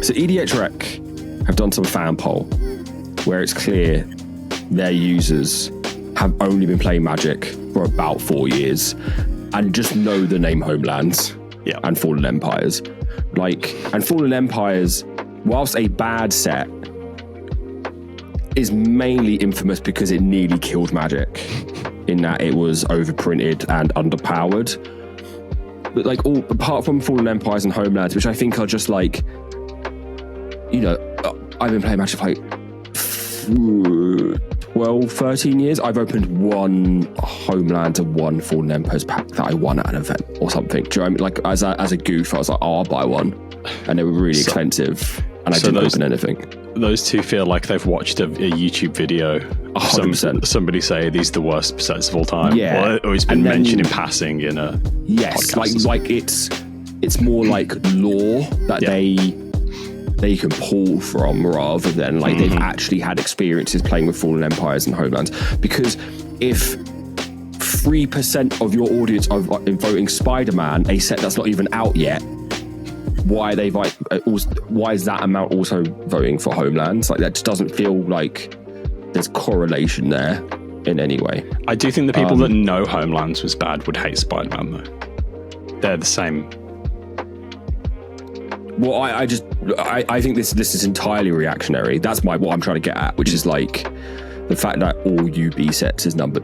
So EDHREC have done some fan poll where it's clear their users have only been playing Magic for about 4 years and just know the name Homelands and Fallen Empires. And Fallen Empires, whilst a bad set, is mainly infamous because it nearly killed Magic in that it was overprinted and underpowered. But apart from Fallen Empires and Homelands, which I think are just I've been playing Magic for 12, 13 years. I've opened one Homeland and one Fallen Empires pack that I won at an event or something. Do you know what I mean? As a goof, I was like, I'll buy one. And they were really expensive. And I didn't open anything. Those two feel like they've watched a YouTube video of somebody say these are the worst sets of all time. Yeah. Or it's been mentioned in passing in a podcast. It's more like lore that they can pull from rather than they've actually had experiences playing with Fallen Empires and Homelands. Because if 3% of your audience are voting Spider-Man, a set that's not even out yet, why is that amount also voting for Homelands? That just doesn't feel like there's correlation there in any way. I do think the people that know Homelands was bad would hate Spider-Man though. They're the same. Well, I think this is entirely reactionary. That's what I'm trying to get at, which is the fact that all UB sets is number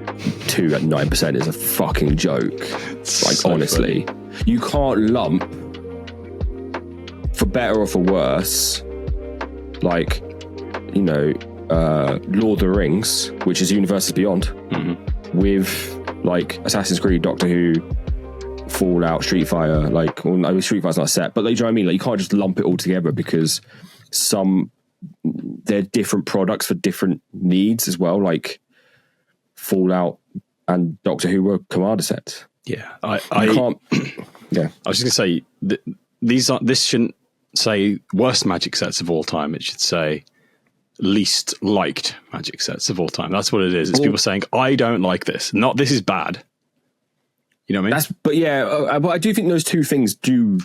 2 at 9% is a fucking joke. Honestly, funny. You can't lump, for better or for worse, Lord of the Rings, which is Universes Beyond, with Assassin's Creed, Doctor Who, Fallout, Street Fighter. Street Fighter's not a set, but you know what I mean? You can't just lump it all together because they're different products for different needs as well. Fallout and Doctor Who were Commander sets. Yeah, I can't. Yeah, I was just gonna say this shouldn't say worst Magic sets of all time. It should say least liked Magic sets of all time. That's what it is. It's people saying I don't like this. Not this is bad. You know what I mean? But I do think those two things do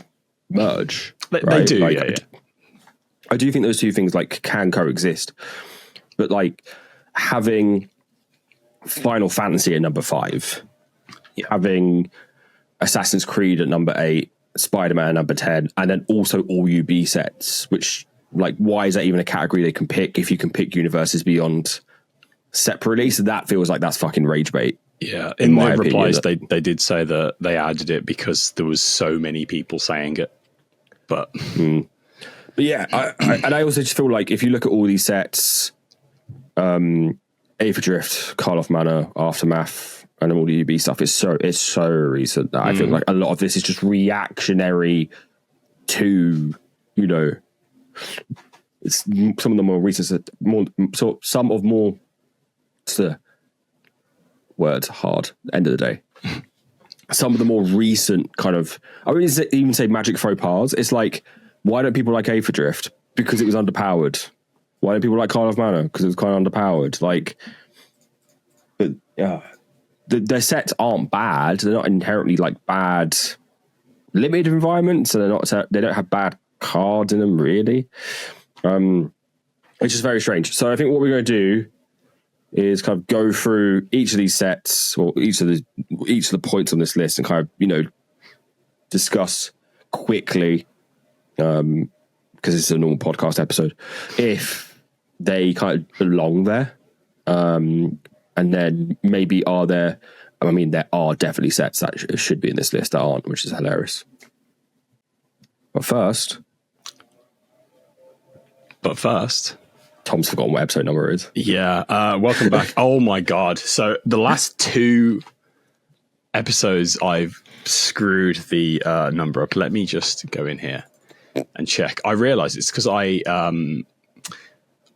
merge. They do. Yeah. I do think those two things can coexist. But having Final Fantasy at number 5, having Assassin's Creed at number 8, Spider-Man number 10, and then also all UB sets, which why is that even a category they can pick if you can pick Universes Beyond separately? So that feels like that's fucking rage bait. Yeah, in my replies, they did say that they added it because there was so many people saying it. But yeah, I also just feel like if you look at all these sets, Aether Drift, Karloff Manor, Aftermath, and all the UB stuff, it's so recent that I feel like a lot of this is just reactionary to it's some of the more recent words hard end of the day. Some of the more recent kind of, I wouldn't even say Magic faux pas. It's why don't people like Aether Drift? Because it was underpowered. Why don't people like Karloff Manor? Because it was kind of underpowered. Their sets aren't bad. They're not inherently bad limited environments, and they don't have bad cards in them really. It's just very strange. So I think what we're going to do is kind of go through each of these sets or each of the points on this list and kind of discuss quickly, because it's a normal podcast episode, if they kind of belong there, and then maybe there are definitely sets that should be in this list that aren't, which is hilarious. But first, Tom's forgotten what episode number it is. Yeah, welcome back. Oh my god. So the last 2 episodes I've screwed the number up. Let me just go in here and check. I realize it's because I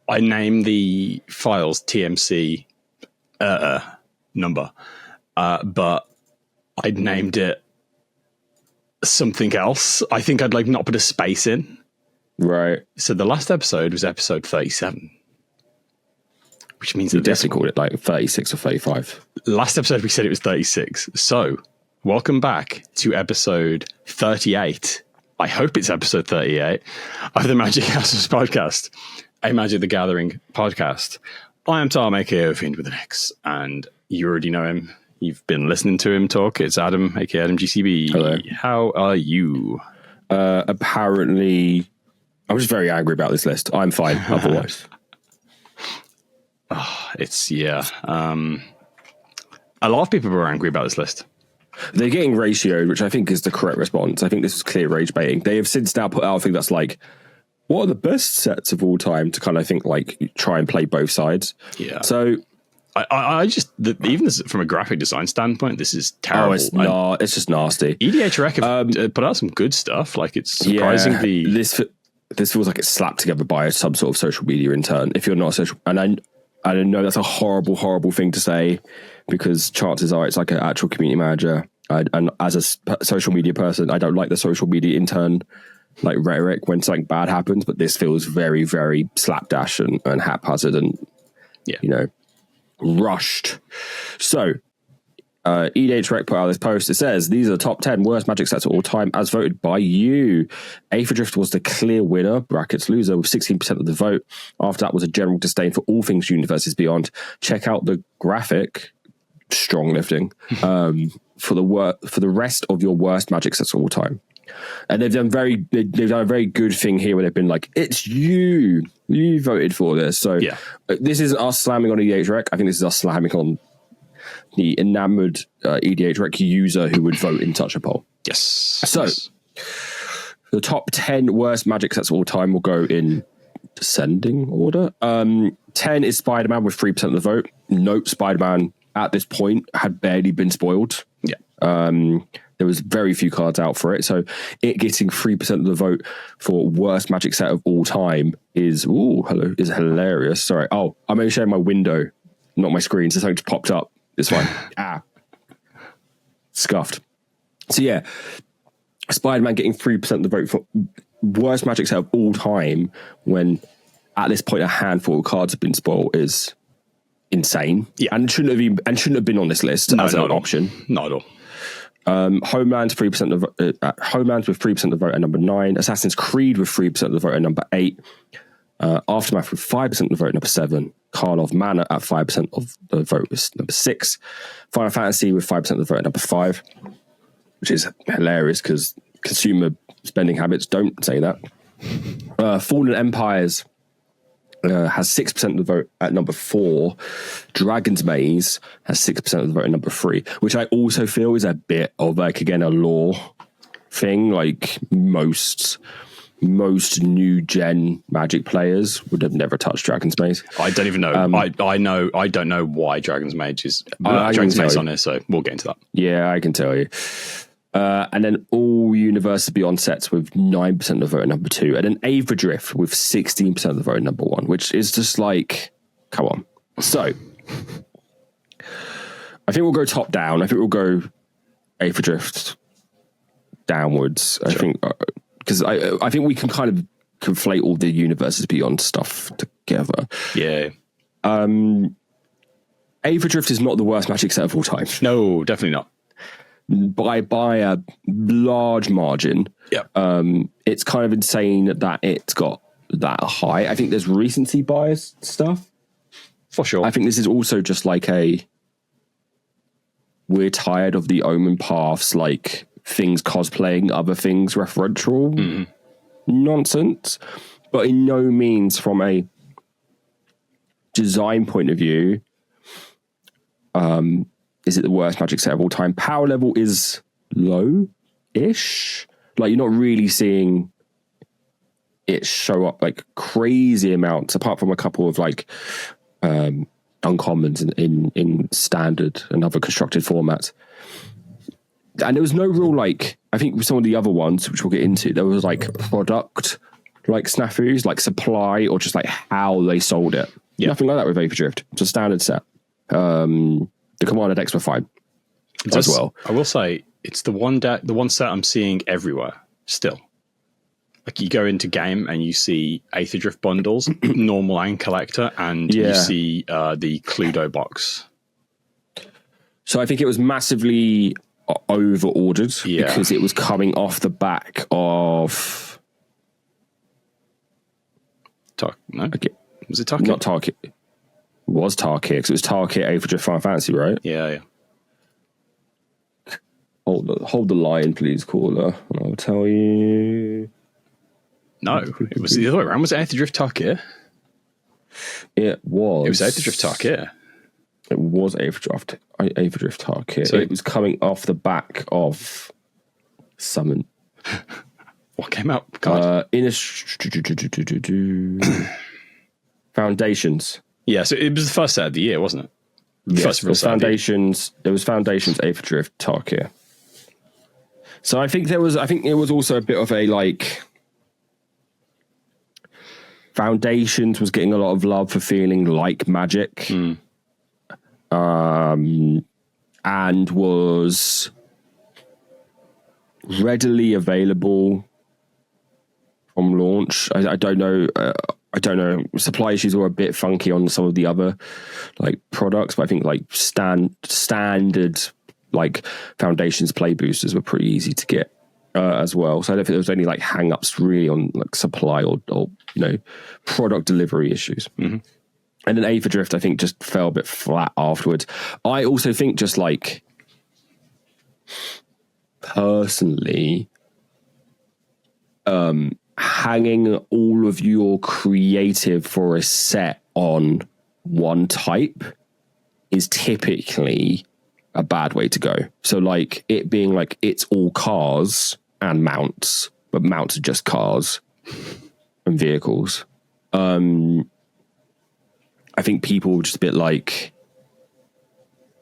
named the files TMC number, but I'd named it something else. I think I'd not put a space in. Right. So the last episode was episode 37, which means we definitely called it 36 or 35. Last episode we said it was 36. So welcome back to episode 38. I hope it's episode 38 of the Magic Houses podcast, a Magic the Gathering podcast. I am Tom, aka Fiend with an X, and you already know him. You've been listening to him talk. It's Adam, aka Adam GCB. Hello. How are you? Apparently, I'm just very angry about this list. I'm fine otherwise. A lot of people were angry about this list. They're getting ratioed, which I think is the correct response. I think this is clear rage baiting. They have since now put out a thing that's like, what are the best sets of all time to kind of think like try and play both sides. Yeah. So I just even from a graphic design standpoint, this is terrible. It's just nasty. EDHREC have put out some good stuff. Like it's surprisingly this feels like it's slapped together by some sort of social media intern. If you're not a social, and I don't know, that's a horrible thing to say, because chances are it's like an actual community manager. And as a social media person, I don't like the social media intern like rhetoric when something bad happens, but this feels very, very slapdash and haphazard and, rushed. So, EDHREC put out this post. It says, these are the top 10 worst Magic sets of all time as voted by you. Aether was the clear winner, brackets loser, with 16% of the vote. After that was a general disdain for all things Universes Beyond. Check out the graphic, strong lifting, for the rest of your worst Magic sets of all time. And they've done a very good thing here where they've been like, it's you voted for this. So this isn't us slamming on EDHREC. I think this is us slamming on the enamored EDHREC user who would vote in such a poll. Yes. So the top 10 worst Magic sets of all time will go in descending order. 10 is Spider-Man with 3% of the vote. Note, Spider-Man at this point had barely been spoiled. Yeah. There was very few cards out for it. So it getting 3% of the vote for worst Magic set of all time is hilarious. Sorry. Oh, I'm only sharing my window, not my screen. So something just popped up. It's fine. Scuffed. So yeah, Spider-Man getting 3% of the vote for worst Magic set of all time when at this point a handful of cards have been spoiled is insane. Yeah. And shouldn't have been on this list as an option. Not at all. Homeland's 3% of Homeland's with 3% of the vote at number 9. Assassin's Creed with 3% of the vote at number 8. Aftermath with 5% of the vote at number 7. Karlov Manor at 5% of the vote was number 6. Final Fantasy with 5% of the vote at number 5, which is hilarious because consumer spending habits don't say that. Fallen Empires has 6% of the vote at number 4. Dragon's Maze has 6% of the vote at number 3, which I also feel is a bit of like, again, a lore thing. Like most new gen Magic players would have never touched Dragon's Maze. I don't even know. I don't know why Dragon's Maze is Dragon's Maze on here, so we'll get into that. Yeah, I can tell you. And then all Universes Beyond sets with 9% of the vote at number 2, and then EDHREC with 16% of the vote at number 1, which is just like, come on. So I think we'll go top down. I think we'll go EDHREC downwards. I think because I think we can kind of conflate all the Universes Beyond stuff together. Yeah. EDHREC is not the worst Magic set of all time. No, definitely not. By a large margin. Yeah. It's kind of insane that it's got that high. I think there's recency bias stuff. For sure. I think this is also just like we're tired of the Omen Paths, like things cosplaying other things referential nonsense. But in no means from a design point of view, is it the worst Magic set of all time? Power level is low-ish. Like, you're not really seeing it show up like crazy amounts, apart from a couple of like uncommons in standard and other constructed formats. And there was no real, like, I think with some of the other ones, which we'll get into, there was like product, like snafus, like supply, or just like how they sold it. Yeah. Nothing like that with Vapor Drift. It's a standard set. The Commander decks were fine as well. I will say it's the one set I'm seeing everywhere still. Like, you go into game and you see Aether Drift bundles, normal and collector, and you see the Cluedo box. So I think it was massively over ordered because it was coming off the back of no. Okay. Was it Tarkir? Not Tarkir. It was Tarkir because it was Tarkir EDHREC Final Fantasy, right? Yeah. Hold the line, please, caller. I'll tell you. No, it was the other way around. Was it EDHREC Tarkir? It was. It was EDHREC Tarkir. It was EDHREC Tarkir. So it was coming off the back of Summon. What came out? Foundations. Yeah, so it was the first set of the year, wasn't it? Yes, it was Foundations. It was Foundations EDHREC Tarkir. So I think it was also a bit of a like. Foundations was getting a lot of love for feeling like Magic, and was readily available from launch. I don't know. I don't know. Supply issues were a bit funky on some of the other like products, but I think like standard like Foundations play boosters were pretty easy to get as well. So I don't think there was any like hang-ups really on like supply or product delivery issues. Mm-hmm. And then EDHREC I think just fell a bit flat afterwards. I also think just like personally hanging all of your creative for a set on one type is typically a bad way to go. So like it being like it's all cars and mounts, but mounts are just cars and vehicles. I think people were just a bit like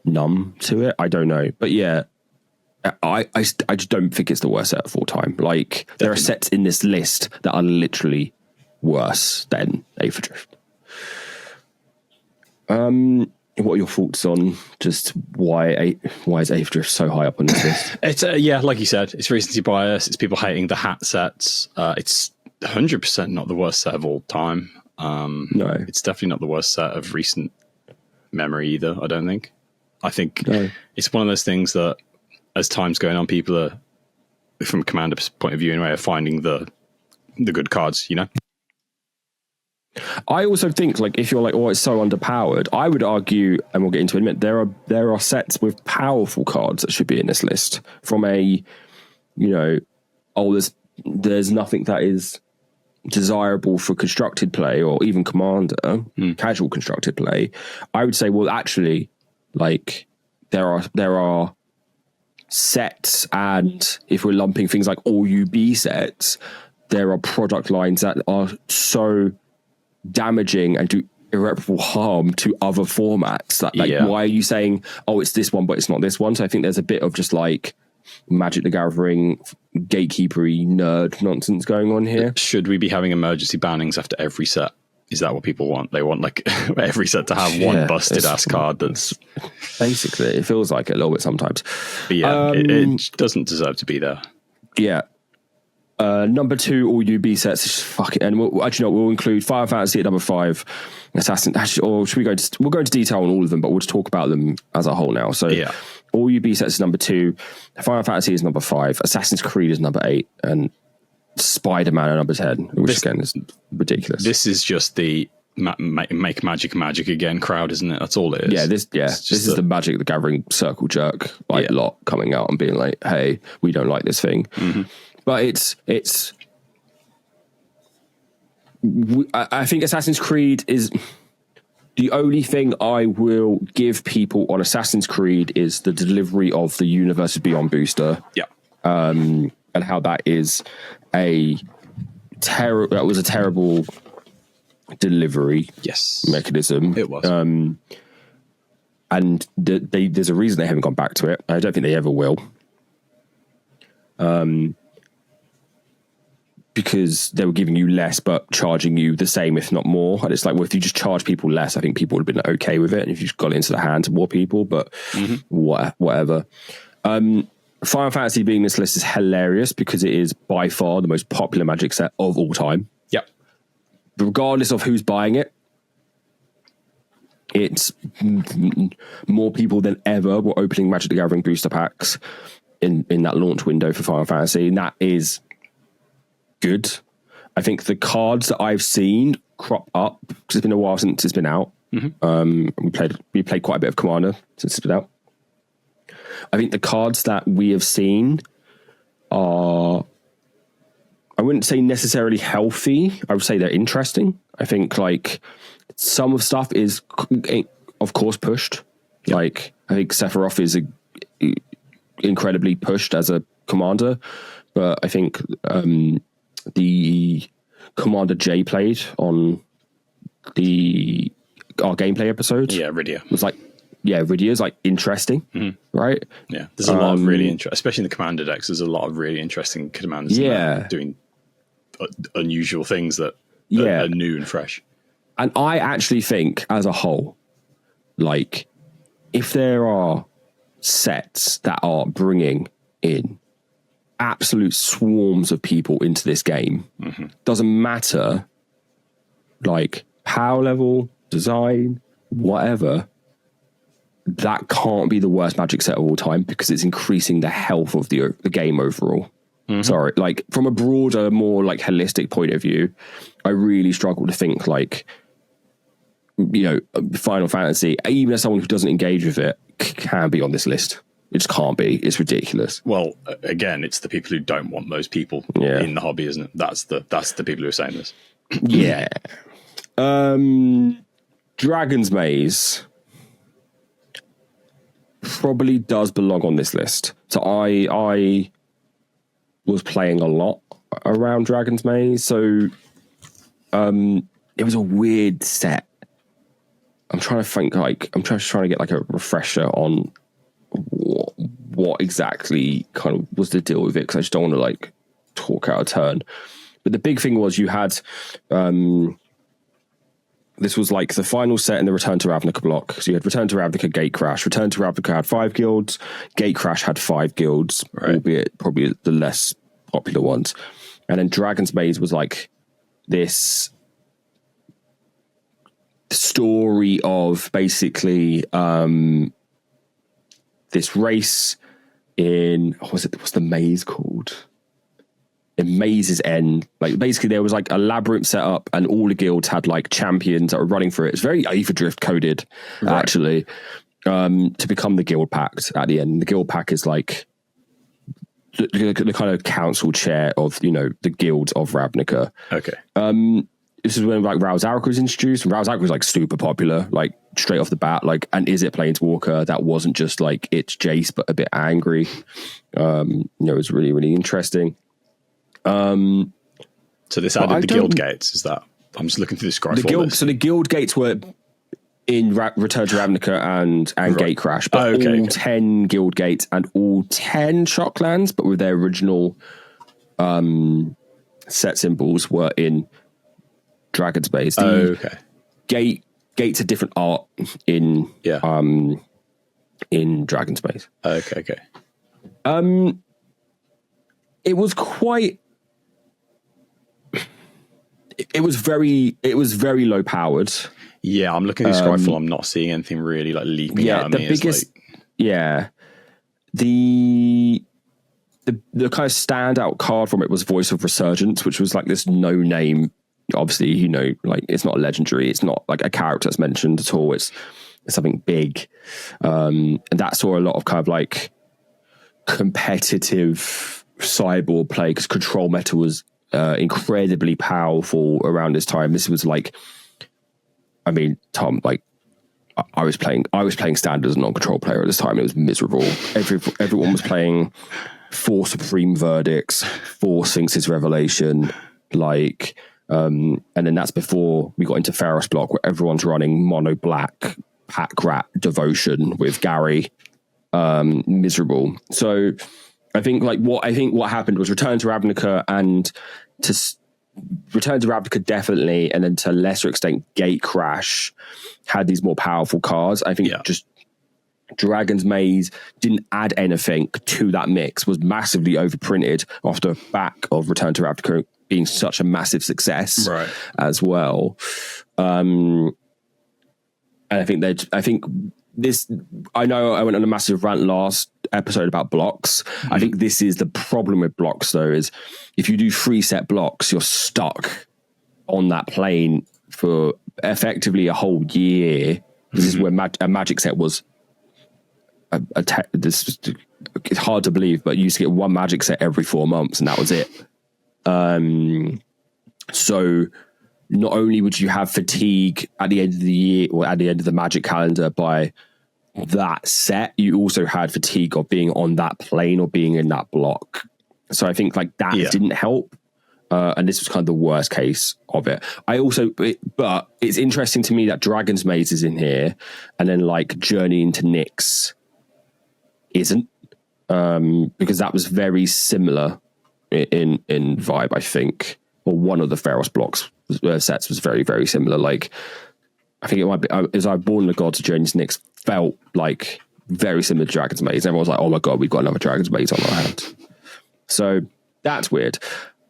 numb to it. I don't know, but yeah, I just don't think it's the worst set of all time. Like definitely. There are sets in this list that are literally worse than EDHREC. What are your thoughts on just why is EDHREC so high up on this list? It's like you said, it's recency bias. It's people hating the hat sets. It's 100% not the worst set of all time. No, it's definitely not the worst set of recent memory either. I don't think. I think it's one of those things that, as time's going on, people are, from a commander's point of view anyway, are finding the good cards. I also think like if you're like, oh, it's so underpowered, I would argue, and we'll get into it in a minute, there are sets with powerful cards that should be in this list from a, there's nothing that is desirable for constructed play or even commander, casual constructed play. I would say, well, actually, like there are sets, and if we're lumping things like all UB sets, there are product lines that are so damaging and do irreparable harm to other formats that why are you saying, oh, it's this one but it's not this one? So I think there's a bit of just like Magic the Gathering gatekeepery nerd nonsense going on here. Should we be having emergency bannings after every set? Is that what people want? They want like every set to have one busted ass card. That's basically, it feels like it a little bit sometimes. But yeah, it doesn't deserve to be there. Yeah. Number 2, all UB sets is fucking, and we'll include Final Fantasy at number 5, Assassin. Or should we we'll go into detail on all of them, but we'll just talk about them as a whole now. So yeah, all UB sets is number 2, Final Fantasy is number 5, Assassin's Creed is number 8, and Spider-Man at number 10, which again is ridiculous. This is just the make magic again crowd, isn't it? That's all it is. This is the Magic the Gathering circle jerk lot coming out and being like, hey, we don't like this thing. Mm-hmm. But I think Assassin's Creed is the only thing I will give people on Assassin's Creed is the delivery of the Universes Beyond booster. Yeah. And how that is that was a terrible delivery mechanism. It was. And there's a reason they haven't gone back to it. I don't think they ever will. Because they were giving you less but charging you the same, if not more. And it's like, well, if you just charge people less, I think people would have been okay with it. And if you just got it into the hands of more people, but whatever. Final Fantasy being this list is hilarious because it is by far the most popular Magic set of all time. Yep. Regardless of who's buying it, It's more people than ever were opening Magic the Gathering booster packs in that launch window for Final Fantasy, and that is good. I think the cards that I've seen crop up, because it's been a while since it's been out. We played quite a bit of Commander since it's been out. I think the cards that we have seen are, I wouldn't say necessarily healthy. I would say they're interesting. I think like some of stuff is, of course, pushed. Yep. Like I think Sephiroth is incredibly pushed as a commander, but I think the Commander J played on our gameplay episode. Yeah, Rydia was like, Rydia's like interesting, right? Yeah, there's a lot of really interesting, especially in the Commander decks. There's a lot of really interesting commanders. Doing unusual things that are new and fresh. And I actually think, as a whole, like if there are sets that are bringing in absolute swarms of people into this game, doesn't matter like power level, design, whatever, that can't be the worst Magic set of all time, because it's increasing the health of the game overall. Sorry, like from a broader, more like holistic point of view, I really struggle to think like, you know, Final Fantasy, even as someone who doesn't engage with it, can be on this list. It just can't be. It's ridiculous. Well, again, it's the people who don't want those people in the hobby, isn't it? That's the people who are saying this. Yeah. Dragon's Maze probably does belong on this list. So I was playing a lot around Dragon's Maze. So it was a weird set. I'm trying to think, like, I'm trying to get like a refresher on what exactly kind of was the deal with it, because I just don't want to like talk out of turn. But the big thing was you had this was like the final set in the Return to Ravnica block. So you had Return to Ravnica, Gatecrash. Return to Ravnica had 5 guilds. Gatecrash had 5 guilds, albeit probably the less popular ones. And then Dragon's Maze was like this story of basically this race in, what's the maze called? In Maze's End. Like basically there was like a labyrinth set up and all the guilds had like champions that were running through it. It's very EDHREC coded actually, to become the guild pact at the end. The guild pact is like the kind of council chair of, you know, the guilds of Ravnica. Okay. This is when like Ralzarek was introduced. Ralzarek was like super popular, like straight off the bat. Like, and is it Planeswalker? That wasn't just like it's Jace, but a bit angry. You know, it was really, really interesting. So this added the guild gates. Is that? I'm just looking through the scry. So the guild gates were in Return to Ravnica and Gatecrash, but all 10 guild gates and all 10 shocklands, but with their original set symbols, were in Dragon's Maze. Gates are different art in Dragon's Maze. Okay. It was quite. It was very low powered. Yeah, I'm looking at Scryfall. I'm not seeing anything really like leaping out at me. The kind of standout card from it was Voice of Resurgence, which was like this no name. Obviously, you know, like it's not a legendary. It's not like a character that's mentioned at all. It's something big, and that saw a lot of kind of like competitive sideboard play, because control meta was incredibly powerful around this time. This was like, I mean, Tom, like I was playing standard as a non-control player at this time. It was miserable. Everyone was playing 4 Supreme Verdicts, 4 Sphinx's Revelation, like, and then that's before we got into Ferris block, where everyone's running mono black Pack Rat Devotion with Gary. Miserable. So I think what happened was Return to Ravnica definitely, and then to a lesser extent Gatecrash had these more powerful cards. I think just Dragon's Maze didn't add anything to that mix, was massively overprinted off the back of Return to Ravnica being such a massive success as well. And I think this, I know I went on a massive rant last episode about blocks. I think this is the problem with blocks, though, is if you do 3 set blocks, you're stuck on that plane for effectively a whole year. This is where a magic set was. It's hard to believe, but you used to get 1 magic set every 4 months, and that was it. So not only would you have fatigue at the end of the year or at the end of the magic calendar by that set, you also had fatigue of being on that plane or being in that block. So I think like that didn't help. And this was kind of the worst case of it. But it's interesting to me that Dragon's Maze is in here, and then like Journey into Nyx isn't, because that was very similar in vibe, I think. Or one of the Pharos blocks sets was very, very similar. Like, I think it might be, as I Born the Gods, Journey into Nyx felt like very similar to Dragon's Maze. Everyone was like, oh my God, we've got another Dragon's Maze on our hands. So that's weird.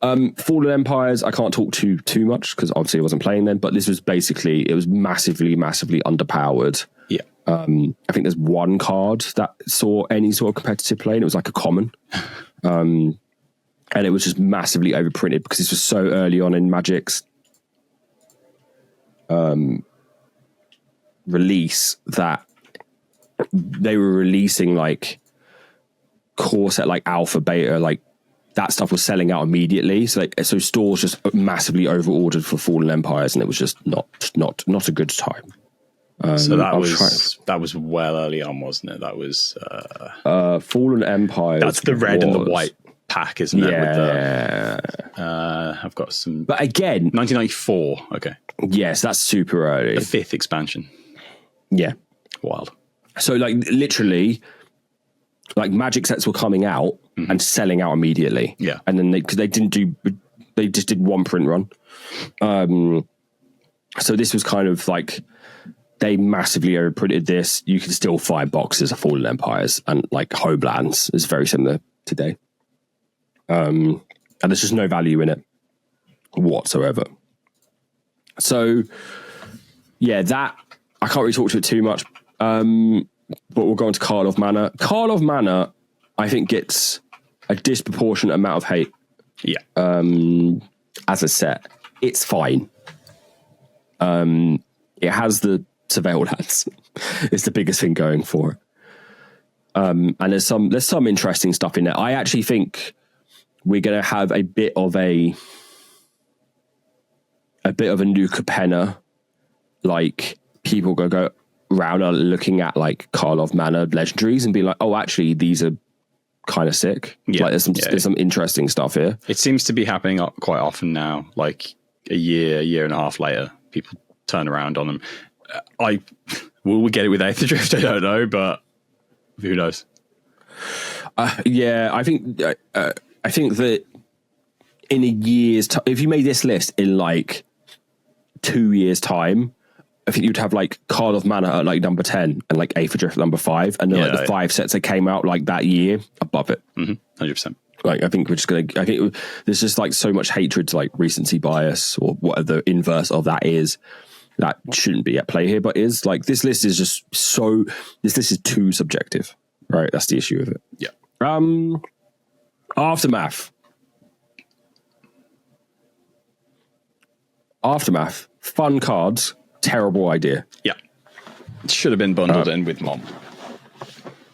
Fallen Empires, I can't talk too much because obviously I wasn't playing then, but this was basically, it was massively underpowered. Yeah. I think there's 1 card that saw any sort of competitive play, and it was like a common. And it was just massively overprinted because this was so early on in Magic's release that they were releasing like core set, like alpha, beta, like that stuff was selling out immediately. So stores just massively over-ordered for Fallen Empires, and it was just not a good time. So that was well early on, wasn't it? That was Fallen Empires. That's the red and the white pack, isn't it? Yeah. I've got some. But again, 1994. Okay. Yes, that's super early. The 5th expansion. Yeah. Wild. So like literally, like Magic sets were coming out and selling out immediately. Yeah. And then they just did 1 print run. So this was kind of like, they massively overprinted this. You can still find boxes of Fallen Empires, and like Homelands is very similar today. And there's just no value in it whatsoever. So yeah, that I can't really talk to it too much. But we'll go on to Card of Mana. Card of Mana, I think, gets a disproportionate amount of hate. Yeah. As a set, it's fine. It has the Surveil Lands. It's the biggest thing going for it. And there's some interesting stuff in there. I actually think we're going to have a bit of a new Capenna. Like, people go around looking at like Karlov Mana legendaries and be like, oh, actually, these are kind of sick. Yeah. Like, there's some interesting stuff here. It seems to be happening quite often now. Like a year and a half later, people turn around on them. Will we get it with Aether Drift? I don't know, but who knows? Yeah, I think that in a year's time, if you made this list in like 2 years' time, I think you'd have like Card of Mana at like number 10 and like Aether Drift number 5, and then like the 5 sets that came out like that year above it. 100%. Like, I think there's just like so much hatred to like recency bias, or whatever the inverse of that is, that shouldn't be at play here, but is like, this list is just this list is too subjective, right? That's the issue with it. Yeah. Aftermath, fun cards, terrible idea. Yeah. It should have been bundled in with Mom.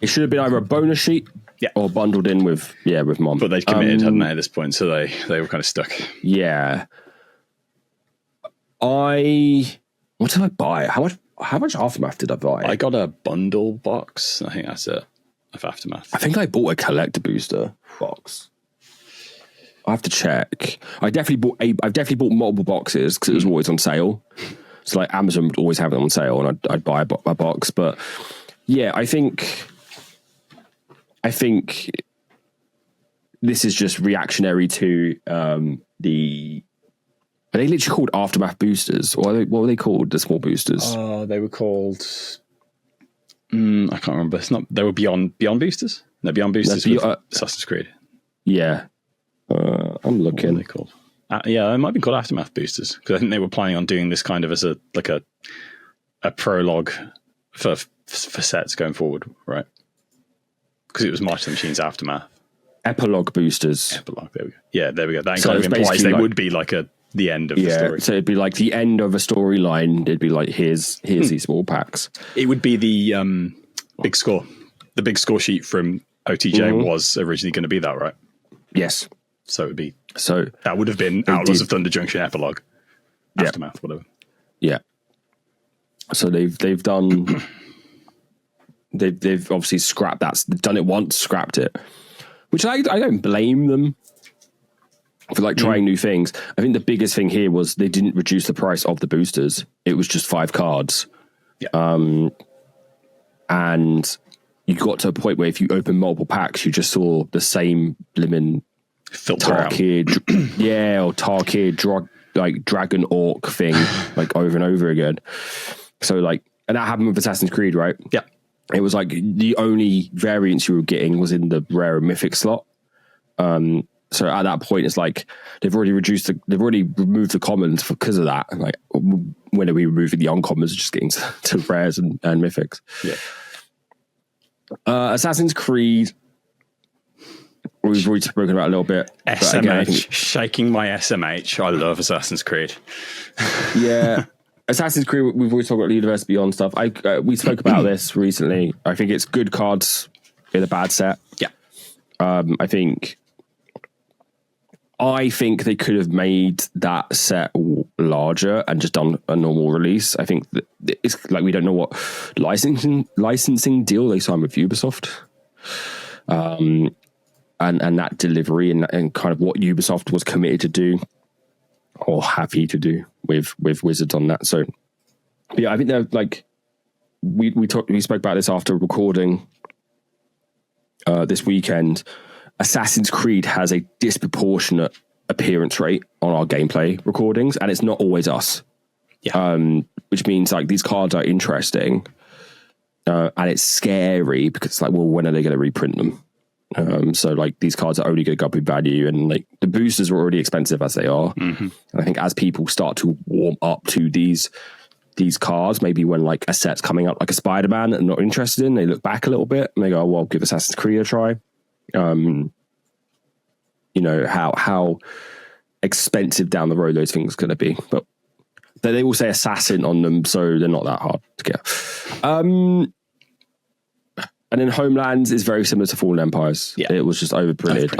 It should have been either a bonus sheet, or bundled in with Mom. But they'd committed, hadn't they, at this point? So they were kind of stuck. Yeah. What did I buy? How much Aftermath did I buy? I got a bundle box. I think that's it, of Aftermath. I think I bought a collector booster box. I have to check. I've definitely bought multiple boxes because it was always on sale. So like Amazon would always have it on sale, and I'd buy a box. But yeah, I think this is just reactionary to the. Are they literally called Aftermath boosters, or what were they called? The small boosters? Oh, they were called. I can't remember. It's not. They were Beyond Boosters. No, Beyond Boosters. Assassin's Creed. Yeah, I'm looking. What are they called? Yeah, it might be called Aftermath boosters, because I think they were planning on doing this kind of as a a prologue for sets going forward, right? Because it was March of the Machines Aftermath. Epilogue boosters. Epilogue, there we go. Yeah, there we go. That So kind of it's implies they basically would be like the end of the story. So it'd be like the end of a storyline. It'd be like, here's these small packs. It would be the big score. The big score sheet from OTJ was originally going to be that, right? Yes. So it would be. So that would have been Outlaws of Thunder Junction Epilogue. Aftermath, whatever. Yeah. So they've done. They've obviously scrapped that. They've done it once, scrapped it, which I don't blame them for like trying new things. I think the biggest thing here was they didn't reduce the price of the boosters. It was just 5 cards. Yeah. And you got to a point where if you open multiple packs, you just saw the same blimmin' Tarkir, or Tarkir Dragon Orc thing like over and over again. So like, and that happened with Assassin's Creed, right? Yeah. It was like the only variance you were getting was in the rare and mythic slot. So at that point, it's like they've already removed the commons because of that. And like, when are we removing the uncommons, just getting to rares and mythics? Yeah. Assassin's Creed, we've already spoken about a little bit. SMH, again, shaking my SMH. I love Assassin's Creed. Yeah. Assassin's Creed, we've always talked about the Universe Beyond stuff. We spoke about this recently. I think it's good cards in a bad set. Yeah. I think they could have made that set larger and just done a normal release. I think that it's like we don't know what licensing deal they signed with Ubisoft. And that delivery and kind of what Ubisoft was committed to do or happy to do with Wizards on that. So yeah, I think they're like we spoke about this after recording this weekend. Assassin's Creed has a disproportionate appearance rate on our gameplay recordings, and it's not always us. Yeah. Which means like these cards are interesting, and it's scary because it's like, well, when are they going to reprint them? So like these cards are only going to go up in value, and like the boosters are already expensive as they are. And I think as people start to warm up to these cards, maybe when like a set's coming up like a Spider-Man and not interested in, they look back a little bit and they go, oh, well, give Assassin's Creed a try. You know, how expensive down the road those things are going to be, but they all say assassin on them, so they're not that hard to get. And then Homelands is very similar to Fallen Empires. Yeah. It was just overprinted,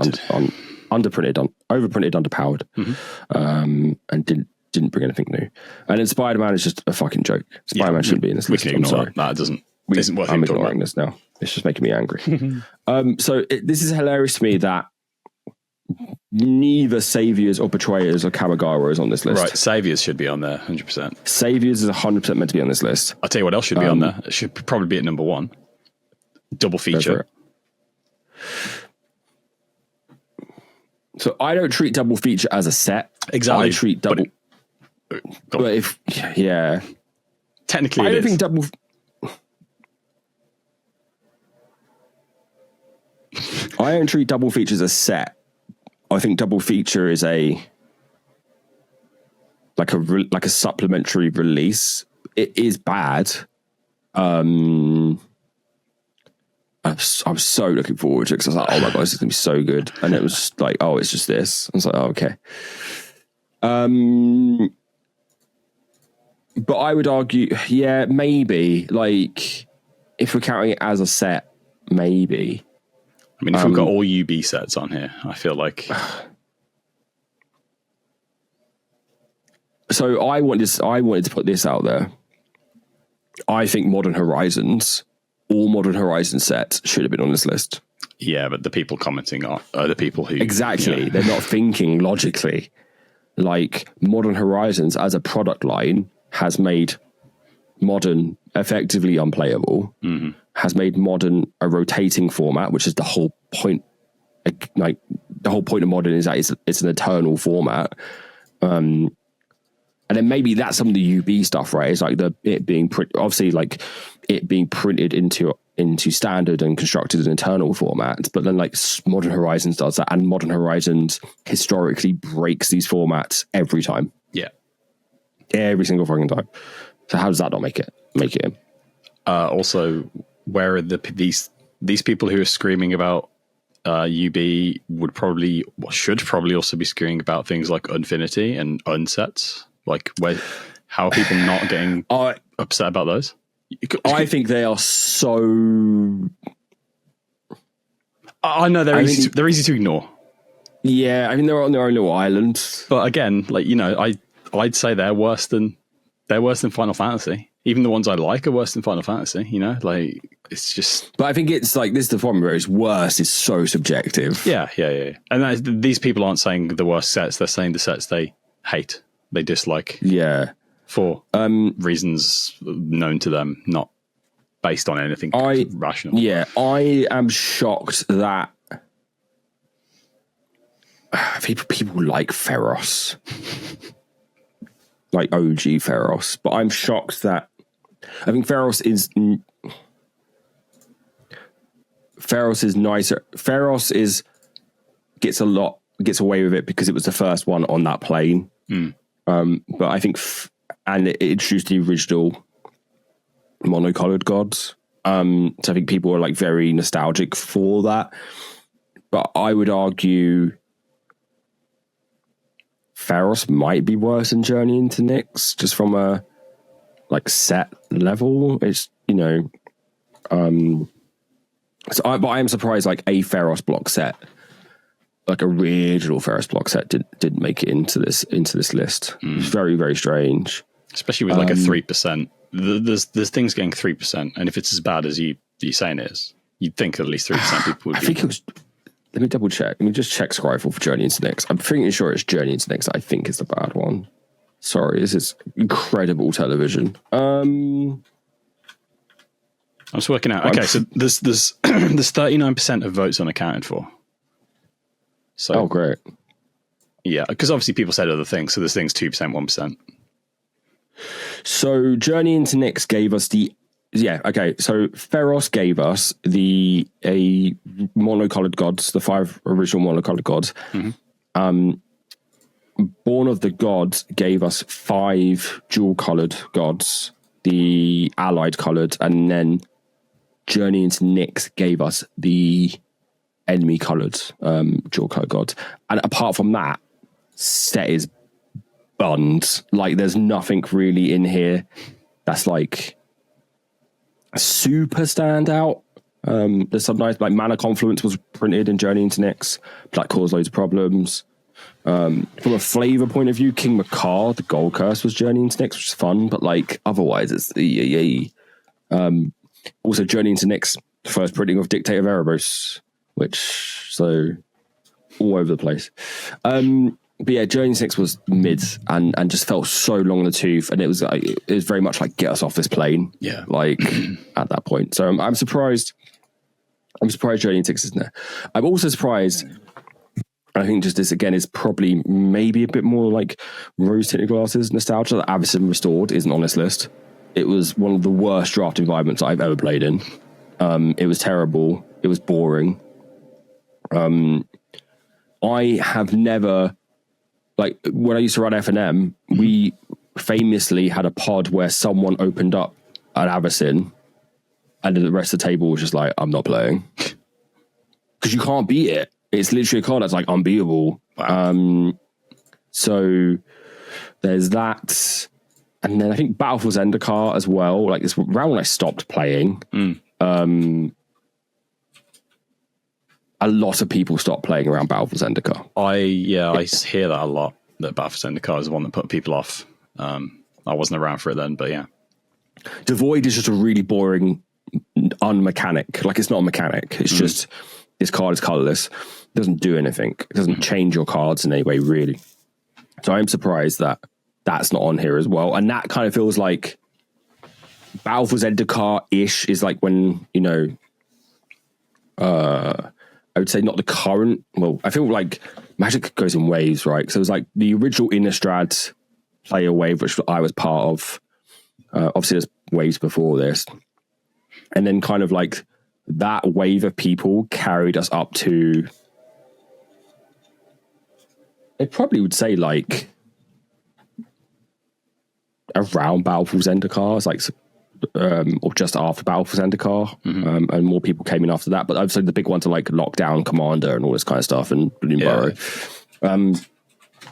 underprinted, underpowered, and didn't bring anything new. And then Spider-Man is just a fucking joke. Spider-Man shouldn't be in this list. We can ignore that. Isn't worth I'm ignoring this now. It's just making me angry. So this is hilarious to me that neither Saviors or Betrayers or Kamigawa is on this list. Right, Saviors should be on there, 100%. Saviors is 100% meant to be on this list. I'll tell you what else should be on there. It should probably be at number 1. Double feature. So I don't treat double feature as a set. Exactly. I treat double. But if technically, I don't think double. I don't treat double feature as a set. I think double feature is a supplementary release. It is bad. I'm so looking forward to it because I was like, oh my god, this is gonna be so good. And it was just like, oh, it's just this. I was like, oh, okay. But I would argue, yeah, maybe. Like, if we're counting it as a set, maybe. I mean, if we've got all UB sets on here, I feel like. So I wanted to put this out there. I think Modern Horizons, all Modern Horizon sets should have been on this list. Yeah, but the people commenting are the people who... Exactly. You know. They're not thinking logically. Like, Modern Horizons as a product line has made Modern effectively unplayable, has made Modern a rotating format, which is the whole point. Like, the whole point of Modern is that it's an eternal format. And then maybe that's some of the UB stuff, right? It's like it being printed into standard and constructed in eternal formats. But then like Modern Horizons does that, and Modern Horizons historically breaks these formats every time. Yeah. Every single fucking time. So how does that not make it him? Also, where are these people who are screaming about UB should probably also be screaming about things like Unfinity and unsets? Like, how are people not getting upset about those? I think they are so. I know they're easy to ignore. Yeah, I mean they're on their own little island. But again, like, I'd say they're worse than Final Fantasy. Even the ones I like are worse than Final Fantasy. Like, it's just. But I think it's like this is the problem where it's worse is so subjective. Yeah. And these people aren't saying the worst sets; they're saying the sets they hate, they dislike. Yeah. For reasons known to them, not based on anything rational. Yeah, I am shocked that people like Feros, like OG Feros, but I'm shocked that I think Feros is nicer. Feros gets away with it because it was the first one on that plane. But I think. And it introduced the original monocolored gods. So I think people are like very nostalgic for that. But I would argue Feros might be worse than Journey into Nyx, just from a like set level. It's but I am surprised like a Feros block set, like original Feros block set, didn't make it into this list. It's very, very strange. Especially with like a 3%. There's things getting 3%, and if it's as bad as you're saying it is, you'd think at least 3% people would be. I think it was. Let me double check. Let me just check Scryfall for Journey into Nyx. I'm pretty sure it's Journey into Nyx. I think is the bad one. Sorry, this is incredible television. I'm just working out. Okay, so there's 39% of votes unaccounted for. So great. Yeah, because obviously people said other things. So this thing's 2%, 1%. So Journey into Nyx gave us so Feros gave us a monocolored gods, the 5 original monocolored gods. Mm-hmm. Born of the Gods gave us 5 dual colored gods, the allied colored, and then Journey into Nyx gave us the enemy colored dual colored gods. And apart from that, set is buns. Like, there's nothing really in here that's like super standout. There's some nice, like, Mana Confluence was printed in Journey into Nyx, but that caused loads of problems. From a flavor point of view, King Makar, the Gold Curse, was Journey into Nyx, which is fun, but like otherwise it's also Journey into Nyx, first printing of Dictate of Erebos, which so all over the place. But yeah, Journey into Nyx was mid and just felt so long in the tooth, and it was very much like, get us off this plane. Yeah, like at that point. So I'm surprised. I'm surprised Journey into Nyx isn't there. I'm also surprised. I think just this again is probably maybe a bit more like rose tinted glasses nostalgia. That Avacyn Restored isn't on this list. It was one of the worst draft environments I've ever played in. It was terrible. It was boring. I have never, like, when I used to run F&M, we famously had a pod where someone opened up an Avacyn and the rest of the table was just like, I'm not playing. Because you can't beat it. It's literally a card that's like unbeatable. Wow. So there's that. And then I think Battle for Zendikar as well. Like, this round when I stopped playing, a lot of people stopped playing around Battle for Zendikar. I hear that a lot, that Battle for Zendikar is the one that put people off. I wasn't around for it then, but yeah. Devoid is just a really boring unmechanic. Like, it's not a mechanic. It's just, this card is colorless. It doesn't do anything. It doesn't change your cards in any way, really. So I'm surprised that that's not on here as well. And that kind of feels like Battle for Zendikar-ish is like when, you know, I would say not the current. Well, I feel like Magic goes in waves, right? So it was like the original Innistrad player wave, which I was part of. Obviously, there's waves before this. And then kind of like that wave of people carried us up to, I probably would say like around Battleful Zendikar, like or just after Battleful Zendikar, and more people came in after that. But obviously the big ones are like Lockdown, Commander, and all this kind of stuff, and Bloomburrow.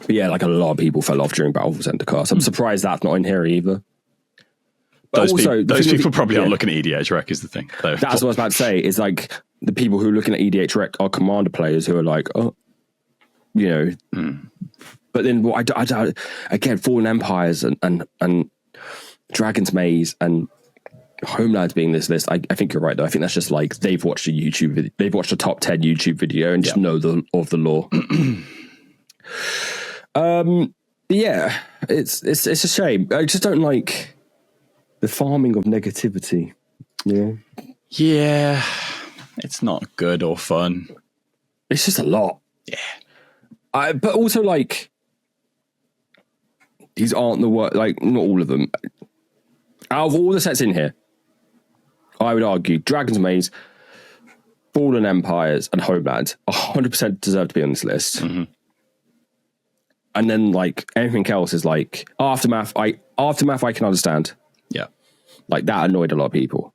But yeah, like a lot of people fell off during Battleful Zendikar, so I'm surprised that's not in here either. But those people probably aren't looking at EDHREC is the thing. That's what I was about to say. Is like the people who are looking at EDHREC are Commander players who are like, oh, you know. But then I again, Fallen Empires and Dragon's Maze and Homelands being this list, I think you're right though. I think that's just like they've watched a YouTube video, they've watched a top 10 YouTube video and just know of the lore. Yeah, it's a shame. I just don't like the farming of negativity. Yeah, it's not good or fun. It's just a lot. Yeah, but also like these aren't the work. Like not all of them. Out of all the sets in here, I would argue Dragon's Maze, Fallen Empires, and Homeland 100% deserve to be on this list. And then like everything else is like Aftermath. Aftermath I can understand. Yeah, like that annoyed a lot of people.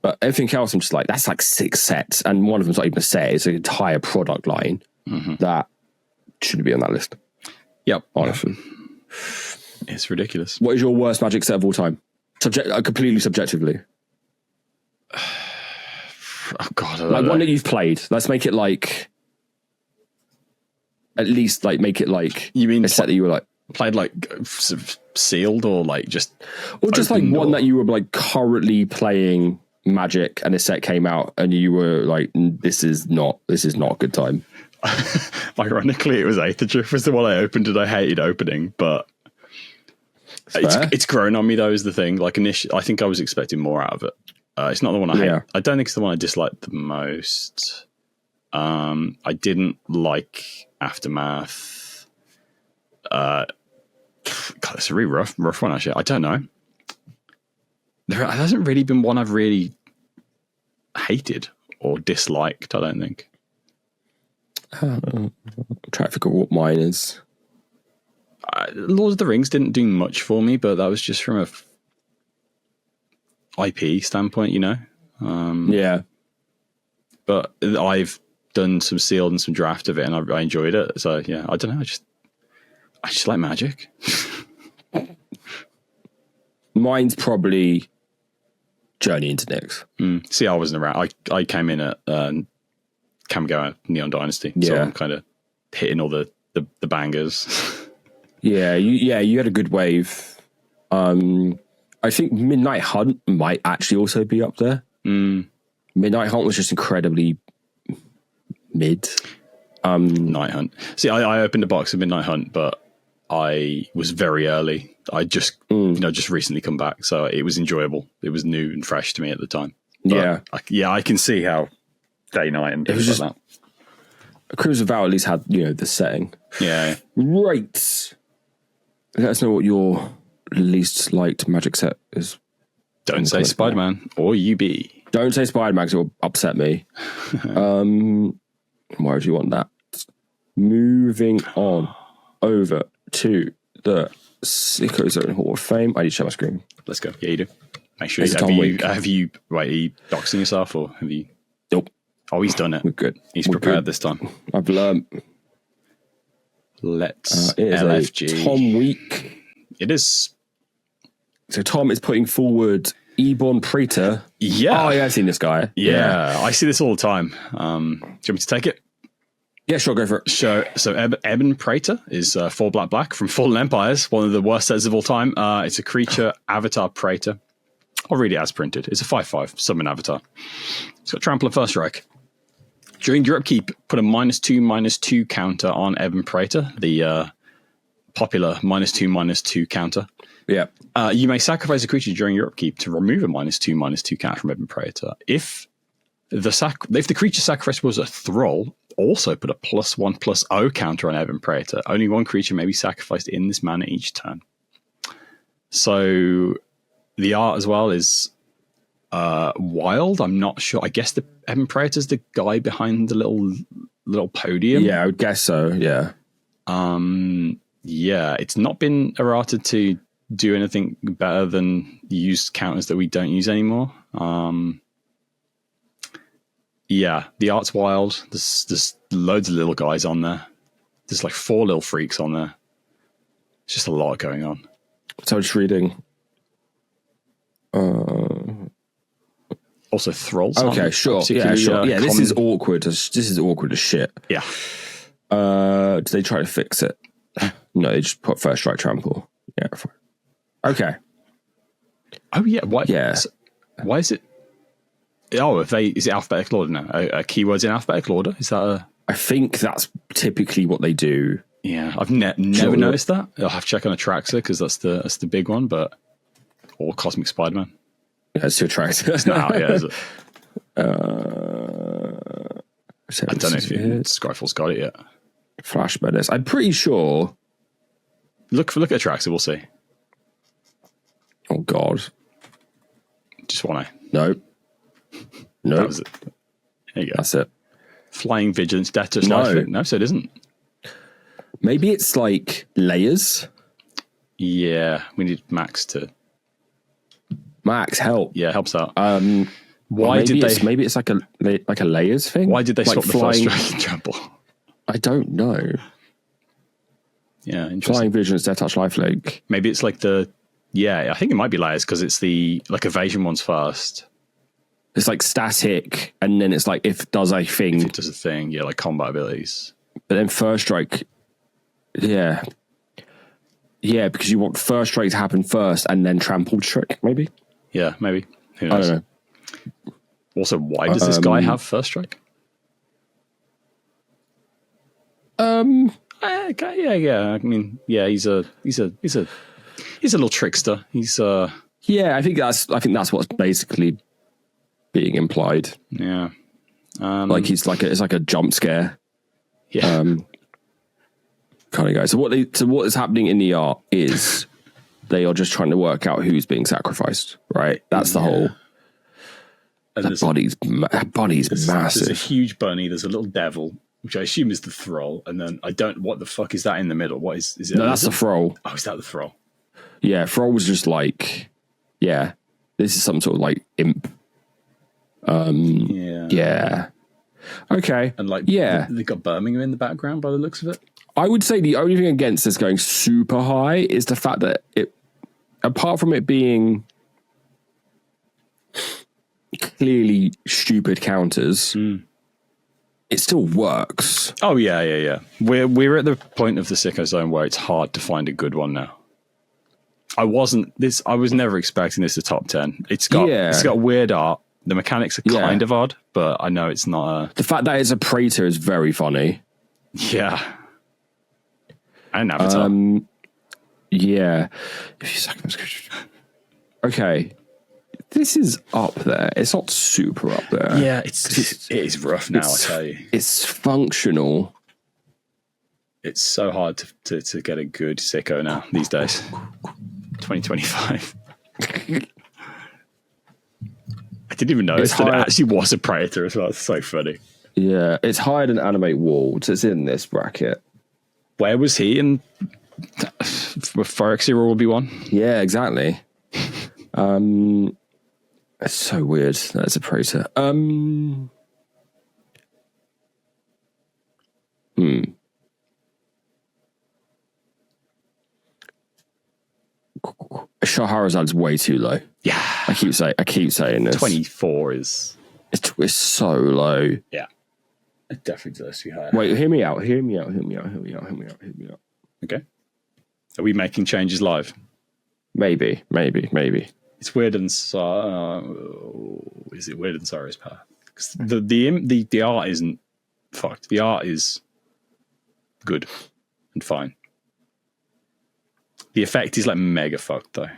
But everything else I'm just like, that's like 6 sets, and one of them's not even a set; it's an entire product line that shouldn't be on that list. Yep, honestly, it's ridiculous. What is your worst Magic set of all time? Completely subjectively. Oh God, I don't like know. One that you've played. Let's make it like. At least, like, make it like you mean a set that you were like played like sealed or like just like one that you were like currently playing Magic and a set came out and you were like, this is not a good time. Ironically, it was EDHREC was the one I opened and I hated opening, but it's grown on me though is the thing. Like initially, I think I was expecting more out of it. It's not the one I hate. I don't think it's the one I disliked the most. I didn't like Aftermath. God, it's a really rough one actually. I don't know. There hasn't really been one I've really hated or disliked, I don't think. I'm trying to figure out what mine is. Lord of the Rings didn't do much for me, but that was just from a IP standpoint, you know? Yeah. But I've done some sealed and some draft of it and I enjoyed it. So yeah, I don't know. I just like Magic. Mine's probably Journey into Nyx. See, I wasn't around. I came in at Kamigawa Neon Dynasty. So I'm kind of hitting all the bangers. You had a good wave. I think Midnight Hunt might actually also be up there. Midnight Hunt was just incredibly mid. Night Hunt. See, I opened a box of Midnight Hunt, but I was very early. I just just recently come back, so it was enjoyable. It was new and fresh to me at the time. But I can see how day night and things like that. Cruise of Vow at least had the setting. Yeah. Right. Let us know what your least liked Magic set is. Don't say Spider-Man or UB. Don't say Spider-Man because it will upset me. Why would you want that? Moving on over to the Sicko Zone Hall of Fame. I need to share my screen. Let's go. Yeah, you do. Make sure are you doxing yourself or have you? Nope. Oh, he's done it. We're good. He's prepared this time. I've learned. Let's it is LFG. A Tom week. It is. So Tom is putting forward Ebon Praetor. Yeah. Oh, yeah, I've seen this guy. Yeah, I see this all the time. Do you want me to take it? Yeah, sure, go for it. So Ebon Praetor is 4 black from Fallen Empires, one of the worst sets of all time. It's a creature, avatar Praetor. I'll read it as printed. It's a 5/5 summon avatar. It's got trample and first strike. During your upkeep, put a -2/-2 counter on Ebon Praetor, the popular -2/-2 counter. Yeah. You may sacrifice a creature during your upkeep to remove a -2/-2 counter from Ebon Praetor. If the creature sacrifice was a Thrall, also put a +1/+0 counter on Ebon Praetor. Only one creature may be sacrificed in this manner each turn. So the art as well is wild. I'm not sure. I guess the Ebon Praetor's the guy behind the little podium. Yeah, I would guess so. Yeah. Yeah, it's not been errated to do anything better than used counters that we don't use anymore. Yeah, the art's wild. There's loads of little guys on there. There's like 4 little freaks on there. It's just a lot going on. So I'm just reading. Also, thralls. Okay, sure. Yeah, sure. Yeah, this is awkward. This is awkward as shit. Yeah. Do they try to fix it? No, they just put first strike trample. Yeah. Okay. Oh yeah. Why? Yeah. Why is it? Oh, is it alphabetical order now? Keywords in alphabetical order? Is that a? I think that's typically what they do. Yeah, I've never noticed that. I'll have to check on EDHRECs because that's the big one, but or Cosmic Spider-Man. Yeah, it's too attractive. It's not out yet, is it? I don't know if Skyfall's got it yet. Flash Menace. I'm pretty sure. Look at EDHRECs, we'll see. Oh God. Just one eye. No. No. That was it. There you go. That's it. Flying Vigilance, Death Touch, Life. No, so it isn't. Maybe it's like layers. Yeah, we need Max to. Max, help. Yeah, helps out. Why did they? Maybe it's like a layers thing. Why did they like swap the first strike trample? I don't know. Yeah, interesting. Flying Vigilance, Death Touch, Lifelink. Maybe it's like the. Yeah, I think it might be layers because it's the like evasion ones first. It's like static, and then it's like if it does a thing. If it does a thing, yeah, like combat abilities. But then first strike, yeah, yeah, because you want first strike to happen first, and then trampled trick, maybe. Yeah, maybe. Who knows? I don't know. Also, why does this guy have first strike? Yeah. I mean, yeah, he's a little trickster. He's Yeah, I think that's what's basically being implied. Yeah. Like it's like a jump scare. Yeah. Kind of guy. So what is happening in the art is they are just trying to work out who's being sacrificed, right? That's the whole. And that body's massive. There's a huge bunny. There's a little devil, which I assume is the thrall, and then what the fuck is that in the middle? What is it? No, that's the thrall. Oh, is that the thrall? Yeah, thrall was just like, yeah, this is some sort of like imp. Yeah. Okay. And like, yeah, they got Birmingham in the background by the looks of it. I would say the only thing against this going super high is the fact that it, apart from it being clearly stupid counters, it still works. Oh yeah. We're at the point of the Sicko zone where it's hard to find a good one now. I was never expecting this to top 10. It's got weird art. The mechanics are kind of odd, but I know it's not the fact that it's a Praetor is very funny. Yeah. And Avatar. Yeah. Okay. This is up there. It's not super up there. Yeah, it is rough now, I tell you. It's functional. It's so hard to get a good Sicko now these days. 2025. I didn't even notice that it actually was a Predator as well. It's so funny. Yeah, it's higher than Animate Wolves. It's in this bracket. Where was he in Phyrexia will be one? Yeah, exactly. It's so weird. That's a Predator. Shahrazad's way too low. Yeah, I keep saying this. 24 is it's so low. Yeah, it definitely deserves to be higher. Wait, hear me out. Okay, are we making changes live? Maybe. It's weird and is it weird and Sorrow's power? Because the art isn't fucked. The art is good and fine. The effect is like mega fucked though.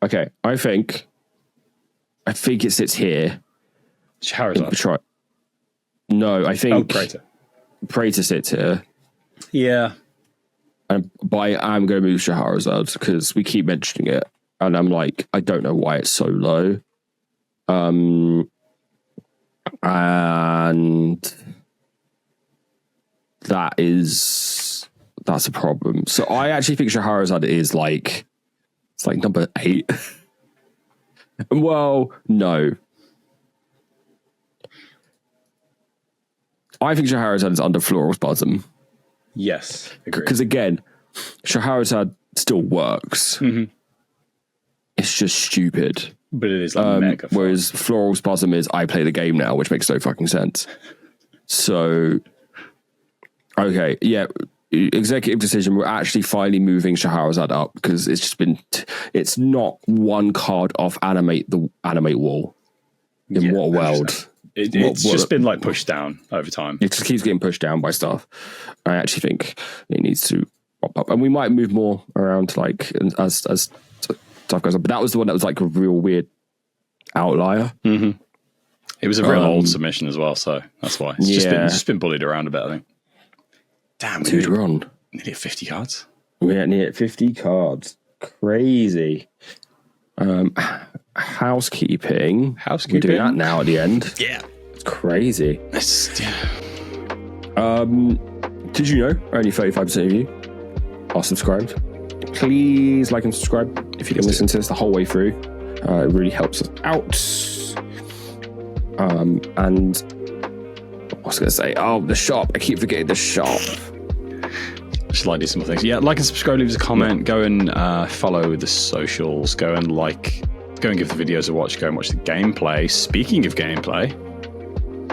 Okay, I think it sits here. Charizard. No, I think Praetor sits here. Yeah. But I am going to move Shahrazad because we keep mentioning it, and I'm like, I don't know why it's so low. And that is That's a problem. So I actually think Scheherazade is like, it's like number 8. Well, no. I think Scheherazade is under Floral Spasm. Yes. Because again, Scheherazade still works. Mm-hmm. It's just stupid. But it is like mega fun. Whereas Floral Spasm is I play the game now, which makes no fucking sense. So, okay, yeah. Executive decision, we're actually finally moving Scheherazade up because it's just been it's not one card off animate wall in what world. It's just been like pushed down over time. It just keeps getting pushed down by stuff. I actually think it needs to pop up, and we might move more around like as stuff goes on. But that was the one that was like a real weird outlier. Mm-hmm. It was a real old submission as well, so that's why it's just been bullied around a bit, I think. Damn, dude, we're on nearly at 50 cards. We're near at 50 cards. Crazy. Housekeeping. We're doing that now at the end. Yeah. It's crazy. Did you know only 35% of you are subscribed? Please like and subscribe if you can listen to this the whole way through. It really helps us out. And I was going to say, the shop. I keep forgetting the shop. I should like do some more things. Yeah, like and subscribe, leave us a comment, go and follow the socials, go and give the videos a watch, go and watch the gameplay. Speaking of gameplay,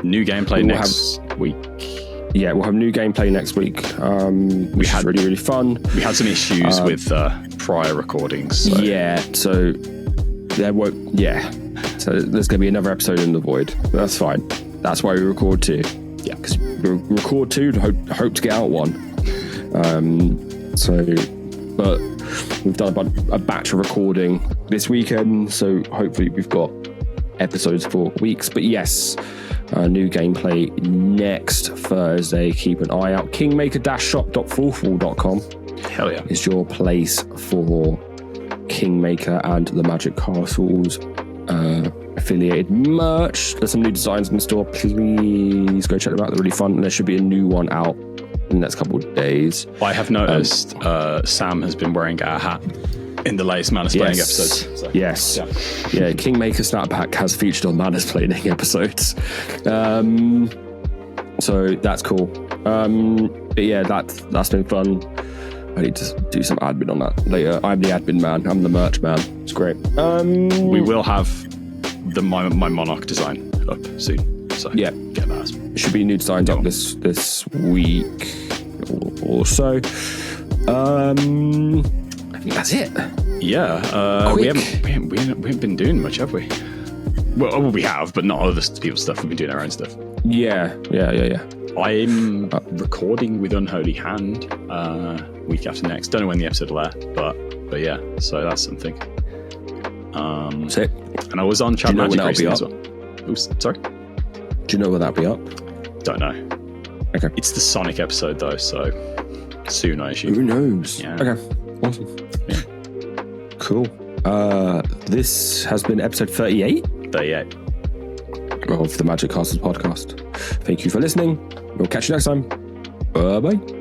new gameplay next week. Yeah, we'll have new gameplay next week. We had really, really fun. We had some issues with prior recordings. So. Yeah, so there won't. Yeah, so there's going to be another episode in the void. But that's fine. That's why we record 2. Yeah, because we record 2 to hope to get out 1. But we've done a batch of recording this weekend, so hopefully we've got episodes for weeks. But yes, new gameplay next Thursday. Keep an eye out. Kingmaker-shop.forfall.com. Hell yeah, is your place for Kingmaker and the Magic Castles affiliated merch. There's some new designs in the store. Please go check them out. They're really fun, and there should be a new one out in the next couple of days. I have noticed Sam has been wearing our hat in the latest Manners Planning episodes. So. Yes. Yeah, Kingmaker Snapback has featured on Manners Planning episodes. So that's cool. But yeah, that's been fun. I need to do some admin on that later. I'm the admin man. I'm the merch man. It's great. We will have my Monarch design up soon. So yeah, get that. It should be new designs up this week or so. I think that's it. Yeah. We haven't been doing much, have we? Well, we have, but not other people's stuff. We've been doing our own stuff. Yeah. I'm recording with Unholy Hand week after next. Don't know when the episode will air, but yeah. So that's something. That's it. And I was on Chat Magic recently as well. Oops, sorry. Do you know where that'll be up? Don't know. Okay. It's the Sonic episode though, so soon I assume. Who knows? Yeah. Okay. Awesome. Yeah. Cool. This has been episode 38. 38. Of the Magic Castles podcast. Thank you for listening. We'll catch you next time. Bye bye.